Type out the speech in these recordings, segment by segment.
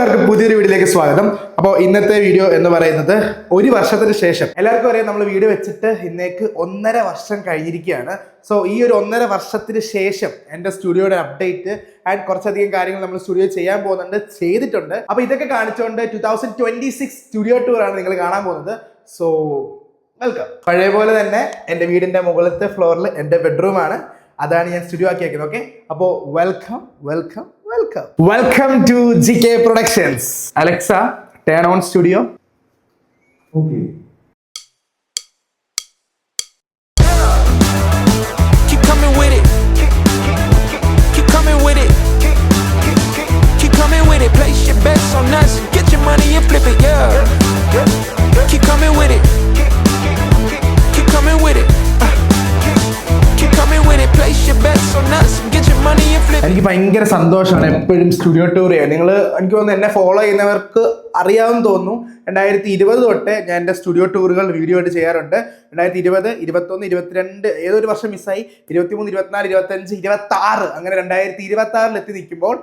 എല്ലാവർക്കും പുതിയൊരു വീഡിയോയിലേക്ക് സ്വാഗതം. അപ്പോൾ ഇന്നത്തെ വീഡിയോ എന്ന് പറയുന്നത് ഒരു വർഷത്തിന് ശേഷം എല്ലാവർക്കും അറിയാം നമ്മൾ വീഡിയോ വെച്ചിട്ട് ഇന്നേക്ക് 1.5 വർഷം കഴിഞ്ഞിരിക്കുകയാണ്. സോ ഈ ഒരു 1.5 വർഷത്തിന് ശേഷം എൻ്റെ സ്റ്റുഡിയോയുടെ അപ്ഡേറ്റ് ആൻഡ് കുറച്ചധികം കാര്യങ്ങൾ നമ്മൾ സ്റ്റുഡിയോ ചെയ്യാൻ പോകുന്നുണ്ട്, ചെയ്തിട്ടുണ്ട്. അപ്പോൾ ഇതൊക്കെ കാണിച്ചുകൊണ്ട് 2026 സ്റ്റുഡിയോ ടൂർ ആണ് നിങ്ങൾ കാണാൻ പോകുന്നത്. So welcome. പഴയ പോലെ തന്നെ എൻ്റെ വീടിൻ്റെ മുകളിലത്തെ ഫ്ലോറിൽ എൻ്റെ ബെഡ്റൂമാണ്, അതാണ് ഞാൻ സ്റ്റുഡിയോ ആക്കിയേക്കുന്നത്. ഓക്കെ, അപ്പോൾ welcome welcome welcome welcome to GK Productions. Alexa, turn on studio. Okay. Keep coming with it. Keep coming with it. Keep coming with it. Place your bets on us. Get your money and flip it, yeah. Keep coming with it. Keep coming with it. Keep coming with it. Place your bets on us. Get your money and flip it. എനിക്ക് ഭയങ്കര സന്തോഷമാണ് എപ്പോഴും studio tour ചെയ്യാൻ. നിങ്ങൾ എനിക്ക് തോന്നുന്നു എന്നെ follow ചെയ്യുന്നവർക്ക് അറിയാമെന്ന് തോന്നുന്നു, 2020 തൊട്ട് ഞാൻ എൻ്റെ സ്റ്റുഡിയോ ടൂറുകൾ വീഡിയോ ആയിട്ട് ചെയ്യാറുണ്ട്. 2020, 21, 22 ഏതൊരു വർഷം മിസ്സായി, 23, 24, 25, 26 അങ്ങനെ 2026 എത്തി നിൽക്കുമ്പോൾ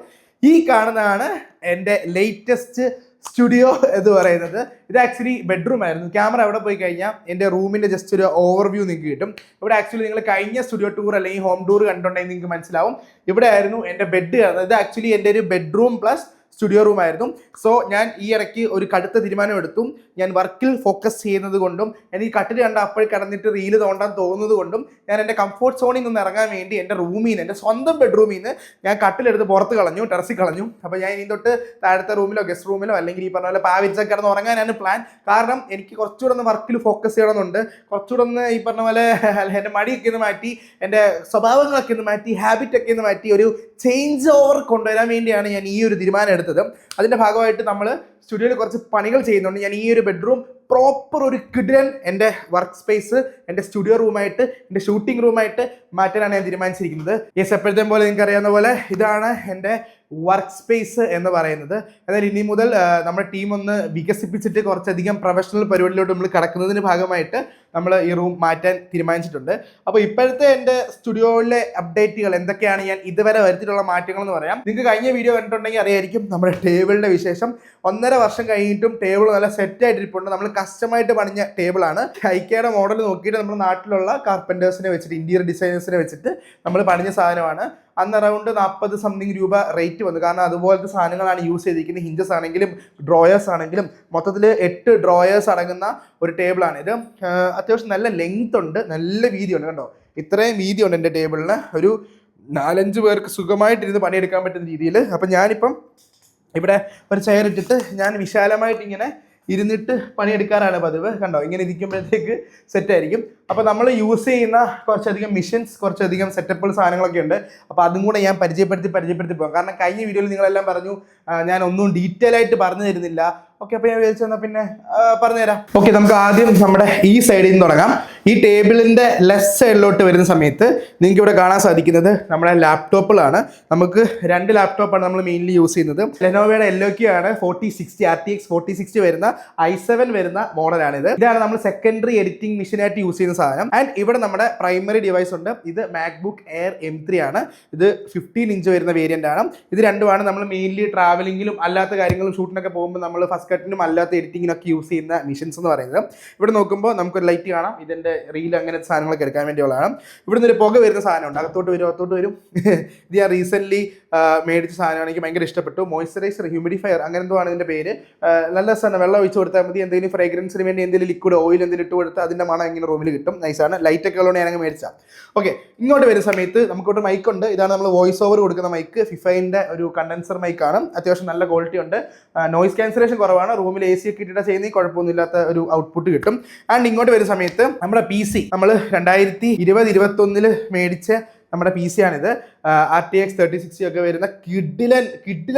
ഈ കാണുന്നതാണ് എൻ്റെ ലേറ്റസ്റ്റ് സ്റ്റുഡിയോ എന്ന് പറയുന്നത്. ഇത് ആക്ച്വലി ബെഡ്റൂം ആയിരുന്നു. ക്യാമറ അവിടെ പോയി കഴിഞ്ഞാൽ എൻ്റെ റൂമിൻ്റെ ജസ്റ്റ് ഒരു ഓവർവ്യൂ നിങ്ങൾക്ക് കിട്ടും. ഇവിടെ ആക്ച്വലി നിങ്ങൾ കഴിഞ്ഞ സ്റ്റുഡിയോ ടൂർ അല്ലെങ്കിൽ ഹോം ടൂർ കണ്ടിട്ടുണ്ടെങ്കിൽ നിങ്ങൾക്ക് മനസ്സിലാവും, ഇവിടെ ആയിരുന്നു എൻ്റെ ബെഡ് കാണുന്നത്. ഇത് ആക്ച്വലി എൻ്റെ ഒരു ബെഡ്റൂം പ്ലസ് സ്റ്റുഡിയോ റൂം ആയിരുന്നു. സോ ഞാൻ ഈ ഇടയ്ക്ക് ഒരു കടുത്ത തീരുമാനം എടുത്തു. ഞാൻ വർക്കിൽ ഫോക്കസ് ചെയ്യുന്നത് കൊണ്ടും എനിക്ക് കട്ടിൽ കണ്ട അപ്പോൾ കിടന്നിട്ട് റീല് തോണ്ടാൻ തോന്നുന്നത് കൊണ്ടും ഞാൻ എൻ്റെ കംഫോർട്ട് സോണിൽ നിന്ന് ഇറങ്ങാൻ വേണ്ടി എൻ്റെ റൂമിൽ നിന്ന്, എൻ്റെ സ്വന്തം ബെഡ്റൂമിൽ നിന്ന് ഞാൻ കട്ടിലെടുത്ത് പുറത്ത് കളഞ്ഞു, ടെറസിൽ കളഞ്ഞു. അപ്പോൾ ഞാൻ ഇനി തൊട്ട് താഴത്തെ റൂമിലോ ഗസ്റ്റ് റൂമിലോ അല്ലെങ്കിൽ ഈ പറഞ്ഞ പോലെ പാവിരിച്ചൊക്കെ കിടന്ന് ഉറങ്ങാനാണ് പ്ലാൻ. കാരണം എനിക്ക് കുറച്ചുകൂടെ ഒന്ന് വർക്കിൽ ഫോക്കസ് ചെയ്യണമെന്നുണ്ട്. കുറച്ചുകൂടെ ഒന്ന് ഈ പറഞ്ഞ പോലെ എൻ്റെ മടിയൊക്കെ ഒന്ന് മാറ്റി, എൻ്റെ സ്വഭാവങ്ങളൊക്കെ ഒന്ന് മാറ്റി, ഹാബിറ്റൊക്കെ ഒന്ന് മാറ്റി ഒരു ചേഞ്ച് ഓവർ കൊണ്ടുവരാൻ വേണ്ടിയാണ് ഞാൻ ഈ ഒരു തീരുമാനം എടുത്തത്. അതിൻ്റെ ഭാഗമായിട്ട് നമ്മൾ സ്റ്റുഡിയോയിൽ കുറച്ച് പണികൾ ചെയ്യുന്നുണ്ട്. ഞാൻ ഈ ഒരു ബെഡ്റൂം പ്രോപ്പർ ഒരു കിഡൻ എൻ്റെ വർക്ക് സ്പേസ്, എൻ്റെ സ്റ്റുഡിയോ റൂമായിട്ട്, എൻ്റെ ഷൂട്ടിംഗ് റൂമായിട്ട് മാറ്റാനാണ് ഞാൻ തീരുമാനിച്ചിരിക്കുന്നത്. യെസ്, എപ്പോഴത്തേം പോലെ നിങ്ങൾക്ക് അറിയാവുന്ന പോലെ ഇതാണ് എൻ്റെ വർക്ക് സ്പേസ് എന്ന് പറയുന്നത്. എന്നാൽ ഇനി മുതൽ നമ്മുടെ ടീം ഒന്ന് വികസിപ്പിച്ചിട്ട് കുറച്ചധികം പ്രൊഫഷണൽ പരിപാടിയിലോട്ട് നമ്മൾ കടക്കുന്നതിന് ഭാഗമായിട്ട് നമ്മൾ ഈ റൂം മാറ്റാൻ തീരുമാനിച്ചിട്ടുണ്ട്. അപ്പോൾ ഇപ്പോഴത്തെ എൻ്റെ സ്റ്റുഡിയോയിലെ അപ്ഡേറ്റുകൾ എന്തൊക്കെയാണ്, ഞാൻ ഇതുവരെ വരുത്തിയിട്ടുള്ള മാറ്റങ്ങൾ എന്ന് പറയാം. നിങ്ങൾക്ക് കഴിഞ്ഞ വീഡിയോ കണ്ടിട്ടുണ്ടെങ്കിൽ അറിയായിരിക്കും നമ്മുടെ ടേബിളിൻ്റെ വിശേഷം. 1.5 വർഷം കഴിഞ്ഞിട്ടും ടേബിൾ നല്ല സെറ്റായിട്ടിരിപ്പുണ്ട്. നമ്മൾ കസ്റ്റമായിട്ട് പണിഞ്ഞ ടേബിളാണ്. ഐക്കയുടെ മോഡൽ നോക്കിയിട്ട് നമ്മുടെ നാട്ടിലുള്ള കാർപ്പൻറ്റേഴ്സിനെ വെച്ചിട്ട്, ഇന്റീരിയർ ഡിസൈനേഴ്സിനെ വെച്ചിട്ട് നമ്മൾ പണിഞ്ഞ സാധനമാണ്. അന്ന് അറൗണ്ട് 40 സംതിങ് രൂപ റേറ്റ് വന്നു. കാരണം അതുപോലത്തെ സാധനങ്ങളാണ് യൂസ് ചെയ്തിരിക്കുന്നത്. ഹിഞ്ചസ് ആണെങ്കിലും ഡ്രോയേഴ്സ് ആണെങ്കിലും മൊത്തത്തിൽ 8 ഡ്രോയേഴ്സ് അടങ്ങുന്ന ഒരു ടേബിളാണ് ഇത്. അത്യാവശ്യം നല്ല ലെങ്ത് ഉണ്ട്, നല്ല വീതിയുണ്ട്. കണ്ടോ, ഇത്രയും വീതിയുണ്ട് എൻ്റെ ടേബിളിന്. ഒരു 4-5 പേർക്ക് സുഖമായിട്ടിരുന്ന് പണിയെടുക്കാൻ പറ്റുന്ന രീതിയിൽ. അപ്പം ഞാനിപ്പം ഇവിടെ ഒരു ചെയർ ഇട്ടിട്ട് ഞാൻ വിശാലമായിട്ട് ഇങ്ങനെ ഇരുന്നിട്ട് പണിയെടുക്കാറാണ് പതിവ്. കണ്ടോ, ഇങ്ങനെ ഇരിക്കുമ്പോഴത്തേക്ക് സെറ്റായിരിക്കും. അപ്പോൾ നമ്മൾ യൂസ് ചെയ്യുന്ന കുറച്ചധികം മിഷൻസ്, കുറച്ചധികം സെറ്റപ്പുകൾ, സാധനങ്ങളൊക്കെ ഉണ്ട്. അപ്പോൾ അതും കൂടെ ഞാൻ പരിചയപ്പെടുത്തി പോകാം. കാരണം കഴിഞ്ഞ വീഡിയോയിൽ നിങ്ങളെല്ലാം പറഞ്ഞു ഞാൻ ഒന്നും ഡീറ്റെയിൽ ആയിട്ട് പറഞ്ഞു തരുന്നില്ല. ഓക്കെ, അപ്പോൾ ഞാൻ വിചാരിച്ചു എന്നാൽ പിന്നെ പറഞ്ഞുതരാം. ഓക്കെ, നമുക്ക് ആദ്യം നമ്മുടെ ഈ സൈഡിൽ നിന്ന് തുടങ്ങാം. ഈ ടേബിളിൻ്റെ ലെഫ്റ്റ് സൈഡിലോട്ട് വരുന്ന സമയത്ത് നിങ്ങൾക്ക് ഇവിടെ കാണാൻ സാധിക്കുന്നത് നമ്മുടെ ലാപ്ടോപ്പുകളാണ്. നമുക്ക് 2 ലാപ്ടോപ്പാണ് നമ്മൾ മെയിൻലി യൂസ് ചെയ്യുന്നത്. ലെനോവയുടെ LOQ ആണ് 4060 RTX 4060 വരുന്ന i7 വരുന്ന മോഡലാണിത്. ഇതാണ് നമ്മൾ സെക്കൻഡറി എഡിറ്റിംഗ് മെഷീനായിട്ട് യൂസ് ചെയ്യുന്ന സാധനം. ആൻഡ് ഇവിടെ നമ്മുടെ പ്രൈമറി ഡിവൈസ് ഉണ്ട്. ഇത് മാക്ബുക്ക് എയർ M3 ആണ്. ഇത് 15 ഇഞ്ച് വരുന്ന വേരിയന്റ് ആണ്. ഇത് രണ്ടുമാണ് നമ്മൾ മെയിൻലി ട്രാവലിംഗിലും അല്ലാത്ത കാര്യങ്ങളും ഷൂട്ടിനൊക്കെ പോകുമ്പോൾ നമ്മൾ ഫസ്റ്റ് കട്ടിനും അല്ലാത്ത എഡിറ്റിങ്ങിനൊക്കെ യൂസ് ചെയ്യുന്ന മെഷീൻസ് എന്ന് പറയുന്നത്. ഇവിടെ നോക്കുമ്പോൾ നമുക്കൊരു ലൈറ്റ് കാണാം. ഇതിൻ്റെ റീൽ അങ്ങനത്തെ സാധനങ്ങളൊക്കെ എടുക്കാൻ വേണ്ടിയുള്ളതാണ്. ഇവിടെ നിന്ന് ഒരു പുക വരുന്ന സാധനമുണ്ട്. അകത്തോട്ട് വരും. ഇത് ഞാൻ റീസെൻ്റ്ലി മേടിച്ച സാധനമാണ്. എനിക്ക് ഭയങ്കര ഇഷ്ടപ്പെട്ടു. മോയ്സ്ചറൈസർ, ഹ്യൂമിഡിഫയർ അങ്ങനെ എന്തോ ആണ് ഇതിൻ്റെ പേര്. നല്ല സാധനം. വെള്ളം ഒഴിച്ച് കൊടുത്താൽ മതി. എന്തെങ്കിലും ഫ്രേഗ്രൻസിന് വേണ്ടി എന്തെങ്കിലും ലിക്വിഡ് ഓയിൽ എന്തെങ്കിലും ഇട്ട് കൊടുത്താൽ അതിൻ്റെ മണം ഇങ്ങനെ റൂമിൽ കിട്ടും. നൈസാണ്. ലൈറ്റൊക്കെ ഉള്ളതുകൊണ്ട് ഞാനങ്ങ് മേടിച്ചാൽ. ഓക്കെ, ഇങ്ങോട്ട് വരുന്ന സമയത്ത് നമുക്കൊരു മൈക്കുണ്ട്. ഇതാണ് നമ്മൾ വോയിസ് ഓവർ കൊടുക്കുന്ന മൈക്ക്. ഫിഫൈൻ്റെ ഒരു കണ്ടൻസർ മൈക്കാണ്. അത്യാവശ്യം നല്ല ക്വാളിറ്റി ഉണ്ട്. നോയ്സ് ക്യാൻസലേഷൻ കുറവാണ്. റൂമിൽ AC ഒക്കെ ഇട്ടിട്ട് ചെയ്യുന്ന കുഴപ്പമൊന്നുമില്ലാത്ത ഒരു ഔട്ട്പുട്ട് കിട്ടും. ആൻഡ് ഇങ്ങോട്ട് വരുന്ന സമയത്ത് നമ്മുടെ PC നമ്മൾ 2020-21 മേടിച്ച നമ്മുടെ PC ആണിത്. RTX 3060 ഒക്കെ വരുന്ന കിഡിലൻ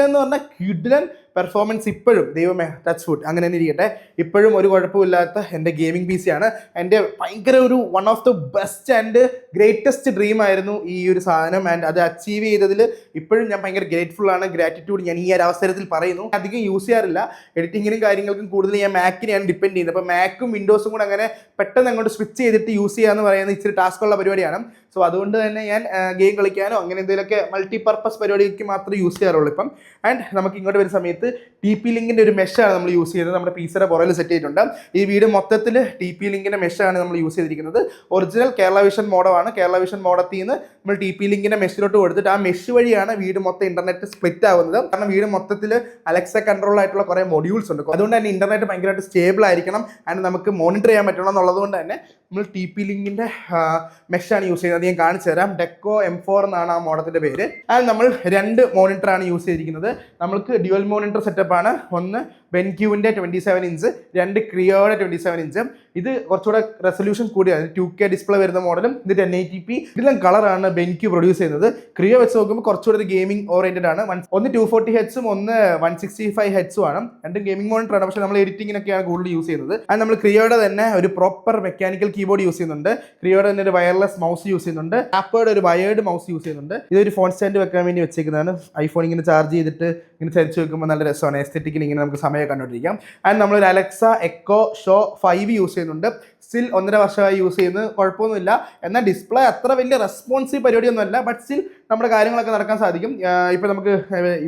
എന്ന് പറഞ്ഞാൽ കിഡിലൻ പെർഫോമൻസ്. ഇപ്പോഴും ദൈവമേ ടച്ച് ഫുഡ് അങ്ങനെ തന്നെ ഇരിക്കട്ടെ, ഇപ്പോഴും ഒരു കുഴപ്പമില്ലാത്ത എൻ്റെ ഗെയിമിംഗ് PC ആണ്. എൻ്റെ ഭയങ്കര ഒരു one of the best and greatest dream ആയിരുന്നു ഈ ഒരു സാധനം. ആൻഡ് അത് അച്ചീവ് ചെയ്തതിൽ ഇപ്പോഴും ഞാൻ ഭയങ്കര ഗ്രേറ്റ്ഫുൾ ആണ്. ഗ്രാറ്റിറ്റ്യൂഡ് ഞാൻ ഈ ഒരു അവസരത്തിൽ പറയുന്നു. അധികം യൂസ് ചെയ്യാറില്ല. എഡിറ്റിങ്ങിനും കാര്യങ്ങൾക്കും കൂടുതൽ ഞാൻ മാക്കിനെയാണ് ഡിപ്പെൻഡ് ചെയ്യുന്നത്. അപ്പോൾ മാക്കും വിൻഡോസും കൂടെ അങ്ങനെ പെട്ടെന്ന് അങ്ങോട്ട് സ്വിച്ച് ചെയ്തിട്ട് യൂസ് ചെയ്യുക എന്ന് പറയുന്നത് ഇച്ചിരി ടാസ്ക്കുള്ള പരിപാടിയാണ്. സോ അതുകൊണ്ട് തന്നെ ഞാൻ ഗെയിം കളിക്കാനോ അങ്ങനെ എന്തെങ്കിലുമൊക്കെ മൾട്ടിപർപ്പസ് പരിപാടിക്ക് മാത്രമേ യൂസ് ചെയ്യാറുള്ളൂ ഇപ്പം. ആൻഡ് നമുക്ക് ഇങ്ങോട്ട് വരുന്ന സമയത്ത് സമയത്ത് TP ലിങ്കിൻ്റെ ഒരു മെഷാണ് നമ്മൾ യൂസ് ചെയ്യുന്നത്. നമ്മുടെ പീസയുടെ പുറകിൽ സെറ്റ് ചെയ്തിട്ടുണ്ട്. ഈ വീട് മൊത്തത്തിൽ TP ലിങ്കിൻ്റെ മെഷാണ് നമ്മൾ യൂസ് ചെയ്തിരിക്കുന്നത്. ഒറിജിനൽ കേരള വിഷൻ മോഡമാണ്. കേരള വിഷൻ മോഡത്തിൽ നിന്ന് നമ്മൾ TP ലിങ്കിൻ്റെ മെഷിലോട്ട് കൊടുത്തിട്ട് ആ മെഷ് വഴിയാണ് വീട് മൊത്തം ഇന്റർനെറ്റ് സ്പ്ലിറ്റ് ആവുന്നത്. കാരണം വീട് മൊത്തത്തിൽ അലക്സ കൺട്രോൾ ആയിട്ടുള്ള കുറേ മൊഡ്യൂൾസ് ഉണ്ട്. അതുകൊണ്ട് തന്നെ ഇന്റർനെറ്റ് ഭയങ്കരമായിട്ട് സ്റ്റേബിൾ ആയിരിക്കണം ആൻഡ് നമുക്ക് മോണിറ്റർ ചെയ്യാൻ പറ്റണം എന്നുള്ളത് കൊണ്ട് തന്നെ നമ്മൾ TP ലിങ്കിൻ്റെ മെഷാണ് യൂസ് ചെയ്യുന്നത്. അത് ഞാൻ കാണിച്ചു തരാം. ഡെക്കോ M4 എന്നാണ് ആ മോഡലിൻ്റെ പേര്. ആൻഡ് നമ്മൾ 2 മോണിറ്ററാണ് യൂസ് ചെയ്തിരിക്കുന്നത്. നമ്മൾക്ക് ഡ്യുവൽ മോണിറ്റർ സെറ്റപ്പാണ്. ഒന്ന് ബെൻക്യൂവിൻ്റെ 27 ഇഞ്ച്, 2 ക്രിയോയുടെ 27 ഇഞ്ച്. ഇത് കുറച്ചുകൂടെ റെസൊല്യൂഷൻ കൂടിയാണ്. 2K ഡിസ്പ്ലേ വരുന്ന മോഡലും ഇത് 1080p. ഇതിലും കളറാണ് ബെൻക്യൂ പ്രൊഡ്യൂസ് ചെയ്യുന്നത്. ക്രിയോ വെച്ച് നോക്കുമ്പോൾ കുറച്ചുകൂടെ ഒരു ഗെയിമിംഗ് ഓറിയന്റഡ് ആണ്. ഒന്ന് 240 ഹെഡ്സും ഒന്ന് 165 ഹെഡ്സും ആണ്. രണ്ടും ഗെയിമിംഗ് മോണിറ്ററാണ്. പക്ഷേ നമ്മൾ എഡിറ്റിങ്ങിനൊക്കെയാണ് കൂടുതൽ യൂസ് ചെയ്യുന്നത്. ആൻഡ് നമ്മൾ ക്രിയോയുടെ തന്നെ ഒരു പ്രോപ്പർ മെക്കാനിക്കൽ കീബോർഡ് യൂസ് ചെയ്യുന്നുണ്ട്. ക്രിയോയുടെ തന്നെ ഒരു വയർലെസ് മൗസ് യൂസ് ചെയ്യുന്നുണ്ട്. ആപ്പയുടെ ഒരു വയേർഡ് മൗസ് യൂസ് ചെയ്യുന്നുണ്ട്. ഇതൊരു ഫോൺ സ്റ്റാൻഡ് വെക്കാൻ വേണ്ടി വെച്ചേക്കുന്നതാണ്. ഐഫോൺ ഇങ്ങനെ ചാർജ് ചെയ്തിട്ട് ഇങ്ങനെ ചരിച്ച് വെക്കുമ്പോൾ നല്ല രസമാണ്. എസ്തെറ്റിക്കലി ഇങ്ങനെ നമുക്ക് സമയം കണ്ടുകൊണ്ടിരിക്കാം. ആൻഡ് നമ്മളൊരു അലക്സ എക്കോ ഷോ 5 യൂസ് ചെയ്യുന്നുണ്ട്. സ്റ്റിൽ 1.5 വർഷമായി യൂസ് ചെയ്യുന്നത്. കുഴപ്പമൊന്നുമില്ല. എന്നാൽ ഡിസ്പ്ലേ അത്ര വലിയ റെസ്പോൺസീവ് പരിപാടിയൊന്നുമല്ല. ബട്ട് സ്റ്റിൽ നമ്മുടെ കാര്യങ്ങളൊക്കെ നടക്കാൻ സാധിക്കും. ഇപ്പോൾ നമുക്ക്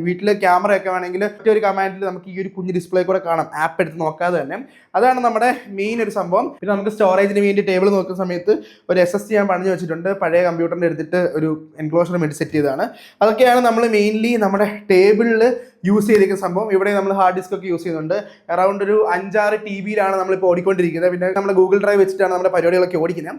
വീട്ടിൽ ക്യാമറയൊക്കെ വേണമെങ്കിൽ ഒരു കമാൻഡിൽ നമുക്ക് ഈ ഒരു കുഞ്ഞ് ഡിസ്പ്ലേ കൂടെ കാണാം, ആപ്പ് എടുത്ത് നോക്കാതെ തന്നെ. അതാണ് നമ്മുടെ മെയിൻ ഒരു സംഭവം. പിന്നെ നമുക്ക് സ്റ്റോറേജിന് വേണ്ടി ടേബിൾ നോക്കുന്ന സമയത്ത് ഒരു SSD ഞാൻ പണിഞ്ഞ് വെച്ചിട്ടുണ്ട്. പഴയ കമ്പ്യൂട്ടറിൻ്റെ എടുത്തിട്ട് ഒരു എൻക്ലോഷർ വേണ്ടി സെറ്റ് ചെയ്തതാണ്. അതൊക്കെയാണ് നമ്മൾ മെയിൻലി നമ്മുടെ ടേബിളിൽ യൂസ് ചെയ്തിരിക്കുന്ന സംഭവം. ഇവിടെ നമ്മൾ ഹാർഡ് ഡിസ്ക് ഒക്കെ യൂസ് ചെയ്യുന്നുണ്ട്. അറൗണ്ട് ഒരു 5-6 TBയിലാണ് നമ്മളിപ്പോൾ ഓടിക്കൊണ്ടിരിക്കുന്നത്. പിന്നെ നമ്മൾ ഗൂഗിൾ ഡ്രൈവ് വെച്ചിട്ടാണ് നമ്മുടെ പരിപാടികളൊക്കെ ഓടിക്കുന്നത്.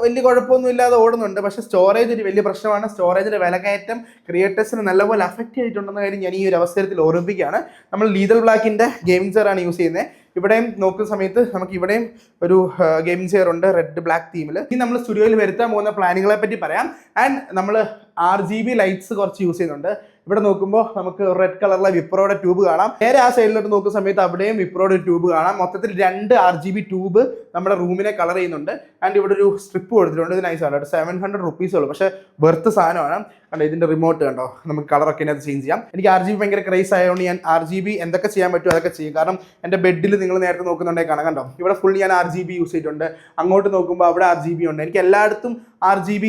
വലിയ കുഴപ്പമൊന്നും ഇല്ലാതെ ഓടുന്നുണ്ട്. പക്ഷേ സ്റ്റോറേജ് ഒരു വലിയ പ്രശ്നമാണ്. സ്റ്റോറേജിൻ്റെ വിലകയറ്റം ക്രിയേറ്റേഴ്സിന് നല്ലപോലെ അഫക്റ്റ് ചെയ്തിട്ടുണ്ടെന്ന കാര്യം ഞാൻ ഈ ഒരു അവസരത്തിൽ ഓർമ്മിപ്പിക്കുകയാണ്. നമ്മൾ ലീതൽ ബ്ലാക്കിൻ്റെ ഗെയിമിംഗ് ചെയറാണ് യൂസ് ചെയ്യുന്നത്. ഇവിടെയും നോക്കുന്ന സമയത്ത് നമുക്ക് ഇവിടെയും ഒരു ഗെയിമിംഗ് ചെയർ ഉണ്ട് റെഡ് ബ്ലാക്ക് തീമിൽ. ഇനി നമ്മൾ സ്റ്റുഡിയോയിൽ വരുത്താൻ പോകുന്ന പ്ലാനുകളെ പറ്റി പറയാം. ആൻഡ് നമ്മൾ RGB ലൈറ്റ്സ് കുറച്ച് യൂസ് ചെയ്യുന്നുണ്ട്. ഇവിടെ നോക്കുമ്പോൾ നമുക്ക് റെഡ് കളറിലെ വിപ്രോയുടെ ട്യൂബ് കാണാം. നേരെ ആ സൈഡിലോട്ട് നോക്കുന്ന സമയത്ത് അവിടെയും വിപ്രോയുടെ ട്യൂബ് കാണാം. മൊത്തത്തിൽ 2 RGB ട്യൂബ് നമ്മുടെ റൂമിനെ കളർ ചെയ്യുന്നുണ്ട്. ആൻഡ് ഇവിടെ ഒരു സ്ട്രിപ്പ് കൊടുത്തിട്ടുണ്ട്. ഇത് നൈസാണ് കേട്ടോ. 700 റുപ്പീസേ ഉള്ളൂ. പക്ഷേ ബെർത്ത് സാധനമാണ്. കണ്ടോ ഇതിൻ്റെ റിമോട്ട് കണ്ടോ, നമുക്ക് കളറൊക്കെ ഇതിനകത്ത് ചേഞ്ച് ചെയ്യാം. എനിക്ക് RGB ഭയങ്കര ക്രൈസ് ആയതുകൊണ്ട് ഞാൻ RGB എന്തൊക്കെ ചെയ്യാൻ പറ്റുമോ അതൊക്കെ ചെയ്യും. കാരണം എൻ്റെ ബെഡിൽ നിങ്ങൾ നേരത്തെ നോക്കുന്നുണ്ടെങ്കിൽ കാണാം. കണ്ടോ ഇവിടെ ഫുൾ ഞാൻ RGB യൂസ് ചെയ്തിട്ടുണ്ട്. അങ്ങോട്ട് നോക്കുമ്പോൾ അവിടെ RGB ഉണ്ട്. എനിക്ക് എല്ലായിടത്തും RGB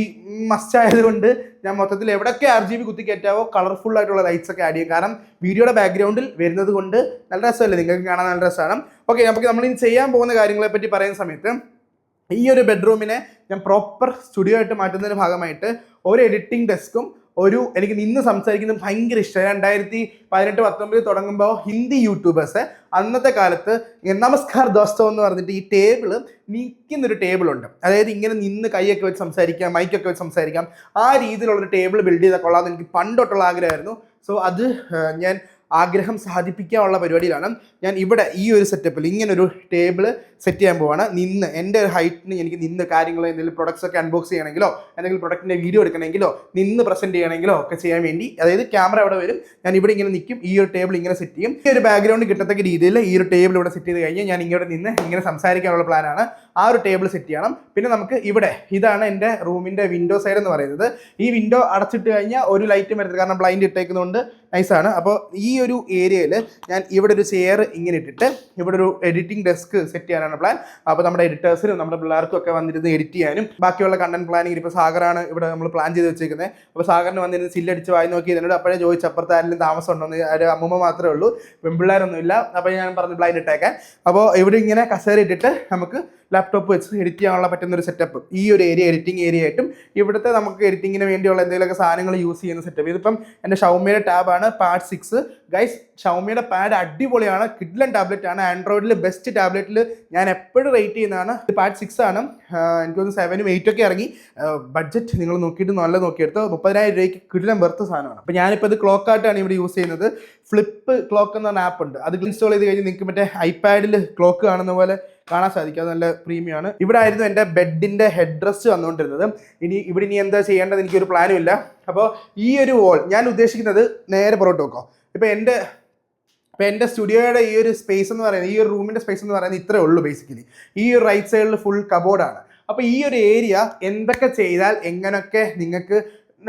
മസ്റ്റ് ആയതുകൊണ്ട് ഞാൻ മൊത്തത്തിൽ എവിടെയൊക്കെ RGB കുത്തി കയറ്റാവോ കളർഫുൾ ആയിട്ടുള്ള ലൈറ്റ്സ് ഒക്കെ ആഡ് ചെയ്യും. കാരണം വീഡിയോയുടെ ബാക്ക്ഗ്രൗണ്ടിൽ വരുന്നത് കൊണ്ട് നല്ല രസമല്ലേ, നിങ്ങൾക്ക് കാണാൻ നല്ല രസമാണ്. ഓക്കെ, നമുക്ക് നമ്മളിനി ചെയ്യാൻ പോകുന്ന കാര്യങ്ങളെ പറ്റി പറയുന്ന സമയത്ത് ഈ ഒരു ബെഡ്റൂമിനെ ഞാൻ പ്രോപ്പർ സ്റ്റുഡിയോ ആയിട്ട് മാറ്റുന്നതിൻ്റെ ഭാഗമായിട്ട് ഒരു എഡിറ്റിംഗ് ഡെസ്കും എനിക്ക് നിന്ന് സംസാരിക്കുന്നത് ഭയങ്കര ഇഷ്ടമായി. 2018-19 തുടങ്ങുമ്പോൾ ഹിന്ദി യൂട്യൂബേഴ്സ് അന്നത്തെ കാലത്ത് നമസ്കാർ ദോസ്തോ എന്ന് പറഞ്ഞിട്ട് ഈ ടേബിള് നിൽക്കുന്നൊരു ടേബിളുണ്ട്. അതായത് ഇങ്ങനെ നിന്ന് കൈയൊക്കെ വെച്ച് സംസാരിക്കാം, മൈക്കൊക്കെ വെച്ച് സംസാരിക്കാം. ആ രീതിയിലുള്ളൊരു ടേബിൾ ബിൽഡ് ചെയ്താൽ കൊള്ളാമെന്ന് എനിക്ക് പണ്ടൊട്ടുള്ള ആഗ്രഹമായിരുന്നു. സോ അത് ഞാൻ ആഗ്രഹം സാധിപ്പിക്കാനുള്ള പരിപാടിയിലാണ്. ഞാൻ ഇവിടെ ഈ ഒരു സെറ്റപ്പിൽ ഇങ്ങനൊരു ടേബിൾ സെറ്റ് ചെയ്യാൻ പോവാണ്. നിന്ന് എൻ്റെ ഹൈറ്റിന് എനിക്ക് നിന്ന് കാര്യങ്ങൾ എന്തെങ്കിലും പ്രൊഡക്ട്സ് ഒക്കെ അൺബോക്സ് ചെയ്യണമെങ്കിലോ എന്തെങ്കിലും പ്രൊഡക്റ്റിൻ്റെ വീഡിയോ എടുക്കണമെങ്കിലോ നിന്ന് പ്രസൻറ്റ് ചെയ്യണമെങ്കിലോ ഒക്കെ ചെയ്യാൻ വേണ്ടി, അതായത് ക്യാമറ അവിടെ വരും, ഞാൻ ഇവിടെ ഇങ്ങനെ നിൽക്കും, ഈ ഒരു ടേബിൾ ഇങ്ങനെ സെറ്റ് ചെയ്യും. ഈ ഒരു ബാക്ക്ഗ്രൗണ്ട് കിട്ടത്തക്ക രീതിയിൽ ഈ ഒരു ടേബിൾ ഇവിടെ സെറ്റ് ചെയ്ത് കഴിഞ്ഞാൽ ഞാൻ ഇങ്ങോട്ട് നിന്ന് ഇങ്ങനെ സംസാരിക്കാനുള്ള പ്ലാനാണ്. ആ ഒരു ടേബിൾ സെറ്റ് ചെയ്യണം. പിന്നെ നമുക്ക് ഇവിടെ ഇതാണ് എൻ്റെ റൂമിൻ്റെ വിൻഡോ സൈഡ് എന്ന് പറയുന്നത്. ഈ വിൻഡോ അടച്ചിട്ട് കഴിഞ്ഞാൽ ഒരു ലൈറ്റും വരത്തില്ല, കാരണം ബ്ലൈൻഡ് ഇട്ടേക്കുന്നതുകൊണ്ട് നൈസാണ്. അപ്പോൾ ഈ ഒരു ഏരിയയിൽ ഞാൻ ഇവിടെ ഒരു ചെയർ ഇങ്ങനെ ഇട്ടിട്ട് ഇവിടെ ഒരു എഡിറ്റിംഗ് ഡെസ്ക് സെറ്റ് ചെയ്യാനാണ് പ്ലാൻ. അപ്പോൾ നമ്മുടെ എഡിറ്റേഴ്സിനും നമ്മുടെ പിള്ളേർക്കും ഒക്കെ വന്നിരുന്ന് എഡിറ്റ് ചെയ്യാനും ബാക്കിയുള്ള കണ്ടന്റ് പ്ലാനിങ്. ഇപ്പോൾ സാഗറാണ് ഇവിടെ നമ്മൾ പ്ലാൻ ചെയ്ത് വെച്ചേക്കുന്നത്. അപ്പോൾ സാഗറിന് വന്നിരുന്ന് സില്ലടിച്ച് വായി നോക്കി എന്നോട് അപ്പോഴേ ചോദിച്ചു അപ്പുറത്ത് ആരെങ്കിലും താമസം ഉണ്ടോന്ന്. ഒരു അമ്മൂമ്മ മാത്രമേ ഉള്ളൂ, പെൺപിള്ളേരൊന്നുമില്ല. അപ്പോൾ ഞാൻ പറഞ്ഞു ബ്ലൈൻഡ് ഇട്ടേക്കാൻ. അപ്പോൾ ഇവിടെ ഇങ്ങനെ കസേര ഇട്ടിട്ട് നമുക്ക് ലാപ്ടോപ്പ് വെച്ച് എഡിറ്റ് ചെയ്യാനുള്ള പറ്റുന്നൊരു സെറ്റപ്പ്. ഈ ഒരു ഏരിയ എഡിറ്റിംഗ് ഏരിയ ആയിട്ടും ഇവിടുത്തെ നമുക്ക് എഡിറ്റിങ്ങിന് വേണ്ടിയുള്ള എന്തെങ്കിലുമൊക്കെ സാധനങ്ങൾ യൂസ് ചെയ്യുന്ന സെറ്റപ്പ്. ഇതിപ്പം എൻ്റെ ഷൗമിയുടെ ടാബാണ് പാഡ് 6. ഗൈസ്, ഷൗമിയുടെ പാഡ് അടിപൊളിയാണ്, കിഡ്ലൻ ടാബ്ലറ്റ് ആണ്. ആൻഡ്രോയിഡിൽ ബെസ്റ്റ് ടാബ്ലറ്റിൽ ഞാൻ എപ്പോഴും റേറ്റ് ചെയ്യുന്നതാണ്. ഇത് പാഡ് 6 ആണ്. എനിക്കൊന്ന് 7ഉം 8 ഒക്കെ ഇറങ്ങി. ബഡ്ജറ്റ് നിങ്ങൾ നോക്കിയിട്ട് നല്ല നോക്കിയെടുത്ത് 30,000 രൂപയ്ക്ക് കിഡ്ലൻ ബെർത്ത് സാധനമാണ്. അപ്പോൾ ഞാനിപ്പോൾ ഇത് ക്ലോക്കായിട്ടാണ് ഇവിടെ യൂസ് ചെയ്യുന്നത്. ഫ്ലിപ്പ് ക്ലോക്ക് എന്ന ആപ്പ് ഉണ്ട്, അത് ഇൻസ്റ്റാൾ ചെയ്ത് കഴിഞ്ഞ് നിങ്ങൾക്ക് മറ്റേ ഐപാഡിൽ ക്ലോക്ക് കാണുന്ന പോലെ കാണാൻ സാധിക്കും. അത് നല്ല പ്രീമിയം ആണ്. ഇവിടെ ആയിരുന്നു എൻ്റെ ബെഡിൻ്റെ ഹെഡ് റെസ്റ്റ് വന്നുകൊണ്ടിരുന്നത്. ഇവിടെ ഇനി എന്താ ചെയ്യേണ്ടത് എനിക്കൊരു പ്ലാനും ഇല്ല. അപ്പോൾ ഈ ഒരു വോൾ ഞാൻ ഉദ്ദേശിക്കുന്നത് നേരെ പുറത്തോട്ട് വെക്കാം. ഇപ്പോൾ എൻ്റെ സ്റ്റുഡിയോയുടെ ഈ ഒരു സ്പേസ് എന്ന് പറയുന്നത്, ഈ ഒരു റൂമിൻ്റെ സ്പേസ് എന്ന് പറയുന്നത് ഇത്രേ ഉള്ളൂ ബേസിക്കലി. ഈ ഒരു റൈറ്റ് സൈഡിൽ ഫുൾ കബോർഡാണ്. അപ്പോൾ ഈ ഒരു ഏരിയ എന്തൊക്കെ ചെയ്താൽ എങ്ങനെയൊക്കെ നിങ്ങൾക്ക്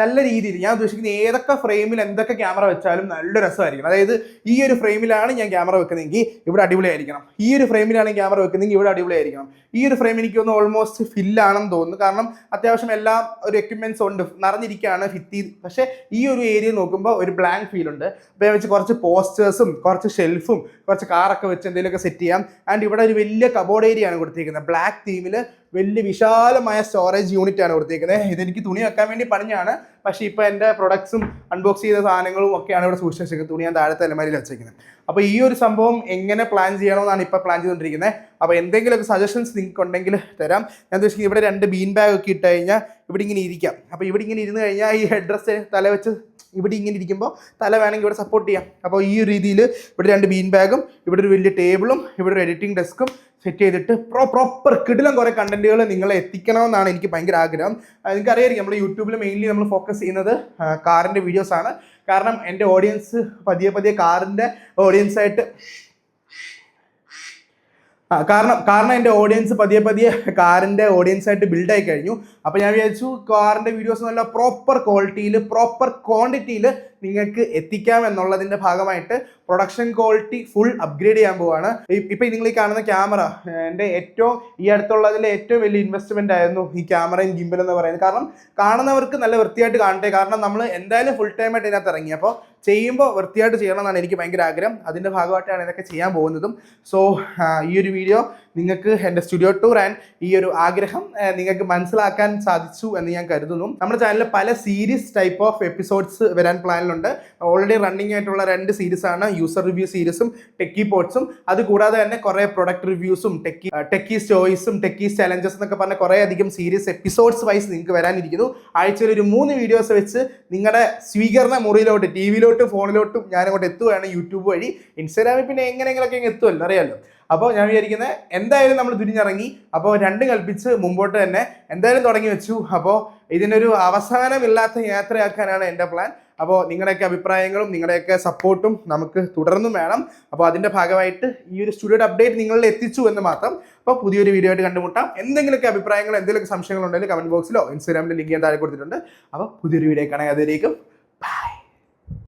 നല്ല രീതിയിൽ ഞാൻ ഉദ്ദേശിക്കുന്ന ഏതൊക്കെ ഫ്രെയിമിൽ എന്തൊക്കെ ക്യാമറ വെച്ചാലും നല്ല രസമായിരിക്കണം. അതായത് ഈ ഒരു ഫ്രെയിമിലാണ് ഞാൻ ക്യാമറ വെക്കുന്നതെങ്കിൽ ഇവിടെ അടിപൊളിയായിരിക്കണം, ഈ ഒരു ഫ്രെയിമിലാണ് ക്യാമറ വെക്കുന്നതെങ്കിൽ ഇവിടെ അടിപൊളിയായിരിക്കണം. ഈ ഒരു ഫ്രെയിം എനിക്ക് ഒന്ന് ഓൾമോസ്റ്റ് ഫില്ലാണെന്ന് തോന്നുന്നു, കാരണം അത്യാവശ്യം എല്ലാം ഒരു എക്യുപ്മെന്റ്സ് ഉണ്ട്, നിറഞ്ഞിരിക്കുകയാണ് ഭിത്തി. പക്ഷേ ഈ ഒരു ഏരിയ നോക്കുമ്പോൾ ഒരു ബ്ലാങ്ക് ഫീൽ ഉണ്ട്. അപ്പോൾ ഞാൻ വെച്ച് കുറച്ച് പോസ്റ്റേഴ്സും കുറച്ച് ഷെൽഫും കുറച്ച് കാറൊക്കെ വെച്ച് എന്തെങ്കിലുമൊക്കെ സെറ്റ് ചെയ്യാം. ആൻഡ് ഇവിടെ ഒരു വലിയ കബോർഡ് ഏരിയ ആണ് കൊടുത്തിരിക്കുന്നത്, ബ്ലാക്ക് തീമിൽ വലിയ വിശാലമായ സ്റ്റോറേജ് യൂണിറ്റ് ആണ് കൊടുത്തിരിക്കുന്നത്. ഇതെനിക്ക് തുണി വെക്കാൻ വേണ്ടി പണിഞ്ഞാണ്, പക്ഷേ ഇപ്പോൾ എൻ്റെ പ്രൊഡക്ട്സും അൺബോക്സ് ചെയ്ത സാധനങ്ങളും ഒക്കെയാണ് ഇവിടെ സൂക്ഷിച്ച് വെച്ചിരിക്കുന്നത്. തുണി ഞാൻ താഴത്തെ അലമാരിയിൽ വെച്ചിരിക്കുന്നത്. അപ്പോൾ ഈ ഒരു സംഭവം എങ്ങനെ പ്ലാൻ ചെയ്യണമെന്നാണ് ഇപ്പോൾ പ്ലാൻ ചെയ്തുകൊണ്ടിരിക്കുന്നത്. അപ്പോൾ എന്തെങ്കിലുമൊക്കെ സജഷൻസ് നിങ്ങൾക്ക് ഉണ്ടെങ്കിൽ തരാം. ഞാൻ ഉദ്ദേശിക്കുന്നത് ഇവിടെ 2 ബീൻ ബാഗ് ഒക്കെ ഇട്ട് കഴിഞ്ഞാൽ ഇവിടെ ഇങ്ങനെ ഇരിക്കാം. അപ്പോൾ ഇവിടെ ഇങ്ങനെ ഇരുന്ന് കഴിഞ്ഞാൽ ഈ ഹെഡ് റെസ്റ്റ് തല വെച്ച് ഇവിടെ ഇങ്ങനെ ഇരിക്കുമ്പോൾ തല വേണമെങ്കിൽ ഇവിടെ സപ്പോർട്ട് ചെയ്യാം. അപ്പോൾ ഈ ഒരു രീതിയിൽ ഇവിടെ 2 ബീൻ ബാഗും ഇവിടെ ഒരു വലിയ ടേബിളും ഇവിടെ ഒരു എഡിറ്റിംഗ് ഡെസ്കും സെറ്റ് ചെയ്തിട്ട് പ്രോപ്പർ കിടിലം കുറേ കണ്ടന്റുകൾ നിങ്ങളെ എത്തിക്കണമെന്നാണ് എനിക്ക് ഭയങ്കര ആഗ്രഹം. നിങ്ങൾക്കറിയായിരിക്കും നമ്മൾ യൂട്യൂബിൽ മെയിൻലി നമ്മൾ ഫോക്കസ് ചെയ്യുന്നത് കാറിൻ്റെ വീഡിയോസാണ്. കാരണം എൻ്റെ ഓഡിയൻസ് പതിയെ കാറിൻ്റെ ഓഡിയൻസായിട്ട് കാരണം എൻ്റെ ഓഡിയൻസ് പതിയെ കാറിൻ്റെ ഓഡിയൻസായിട്ട് ബിൽഡായി കഴിഞ്ഞു. അപ്പോൾ ഞാൻ വിചാരിച്ചു കാറിൻ്റെ വീഡിയോസ് നല്ല പ്രോപ്പർ ക്വാളിറ്റിയിൽ പ്രോപ്പർ ക്വാണ്ടിറ്റിയിൽ നിങ്ങൾക്ക് എത്തിക്കാം എന്നുള്ളതിൻ്റെ ഭാഗമായിട്ട് പ്രൊഡക്ഷൻ ക്വാളിറ്റി ഫുൾ അപ്ഗ്രേഡ് ചെയ്യാൻ പോവാണ്. ഇപ്പം നിങ്ങൾ ഈ കാണുന്ന ക്യാമറ എൻ്റെ ഈ അടുത്തുള്ളതിലെ ഏറ്റവും വലിയ ഇൻവെസ്റ്റ്മെൻ്റ് ആയിരുന്നു ഈ ക്യാമറയും ഗിംബൽ എന്ന് പറയുന്നത്. കാരണം കാണുന്നവർക്ക് നല്ല വൃത്തിയായിട്ട് കാണട്ടെ, കാരണം നമ്മൾ എന്തായാലും ഫുൾ ടൈം ആയിട്ട് ഇതിനകത്ത് ഇറങ്ങി. അപ്പോൾ ചെയ്യുമ്പോൾ വൃത്തിയായിട്ട് ചെയ്യണം എന്നാണ് എനിക്ക് ഭയങ്കര ആഗ്രഹം. അതിൻ്റെ ഭാഗമായിട്ടാണ് ഇതൊക്കെ ചെയ്യാൻ പോകുന്നതും. സോ ഈ ഒരു വീഡിയോ നിങ്ങൾക്ക് എൻ്റെ സ്റ്റുഡിയോ ടൂർ ആൻഡ് ഈ ഒരു ആഗ്രഹം നിങ്ങൾക്ക് മനസ്സിലാക്കാൻ സാധിച്ചു എന്ന് ഞാൻ കരുതുന്നു. നമ്മുടെ ചാനലിൽ പല സീരീസ് ടൈപ്പ് ഓഫ് എപ്പിസോഡ്സ് വരാൻ പ്ലാനിലുണ്ട്. ഓൾറെഡി റണ്ണിങ് ആയിട്ടുള്ള 2 സീരീസാണ്, യൂസർ റിവ്യൂ സീരീസും ടെക്കി പോട്ട്സും. അതുകൂടാതെ തന്നെ കുറേ പ്രൊഡക്റ്റ് റിവ്യൂസും ടെക്കി സ്റ്റോറീസും ടെക്കീസ് ചലഞ്ചസ് എന്നൊക്കെ പറഞ്ഞ കുറേ അധികം സീരീസ് എപ്പിസോഡ്സ് വൈസ് നിങ്ങൾക്ക് വരാനിരിക്കുന്നു. ആഴ്ചയിൽ ഒരു 3 വീഡിയോസ് വെച്ച് നിങ്ങളുടെ സ്വീകരണ മുറിയിലോട്ട് ടിവിയിലോട്ടും ഫോണിലോട്ടും ഞാനങ്ങോട്ട് എത്തുകയാണ് യൂട്യൂബ് വഴി. ഇൻസ്റ്റാഗ്രാമിൽ പിന്നെ എങ്ങനെയെങ്കിലൊക്കെ എത്തുമല്ലോ, അറിയാമല്ലോ. അപ്പോൾ ഞാൻ വിചാരിക്കുന്നത് എന്തായാലും നമ്മൾ തിരിഞ്ഞിറങ്ങി. അപ്പോൾ 2 കൽപ്പിച്ച് മുമ്പോട്ട് തന്നെ എന്തായാലും തുടങ്ങി വെച്ചു. അപ്പോൾ ഇതിനൊരു അവസാനമില്ലാത്ത യാത്രയാക്കാനാണ് എൻ്റെ പ്ലാൻ. അപ്പോൾ നിങ്ങളുടെയൊക്കെ അഭിപ്രായങ്ങളും നിങ്ങളുടെയൊക്കെ സപ്പോർട്ടും നമുക്ക് തുടർന്നും വേണം. അപ്പോൾ അതിൻ്റെ ഭാഗമായിട്ട് ഈ ഒരു സ്റ്റുഡിയോയുടെ അപ്ഡേറ്റ് നിങ്ങളിൽ എത്തിച്ചു എന്ന് മാത്രം. അപ്പോൾ പുതിയൊരു വീഡിയോ ആയിട്ട് കണ്ടുമുട്ടാം. എന്തെങ്കിലുമൊക്കെ അഭിപ്രായങ്ങൾ എന്തെങ്കിലുമൊക്കെ സംശയങ്ങളുണ്ടെങ്കിൽ കമൻറ്റ് ബോക്സിലോ ഇൻസ്റ്റാഗ്രാമിൽ ലിങ്ക് ഞാൻ താഴെ കൊടുത്തിട്ടുണ്ട്. അപ്പോൾ പുതിയൊരു വീഡിയോ കാണാൻ അതിലേക്കും ബൈ.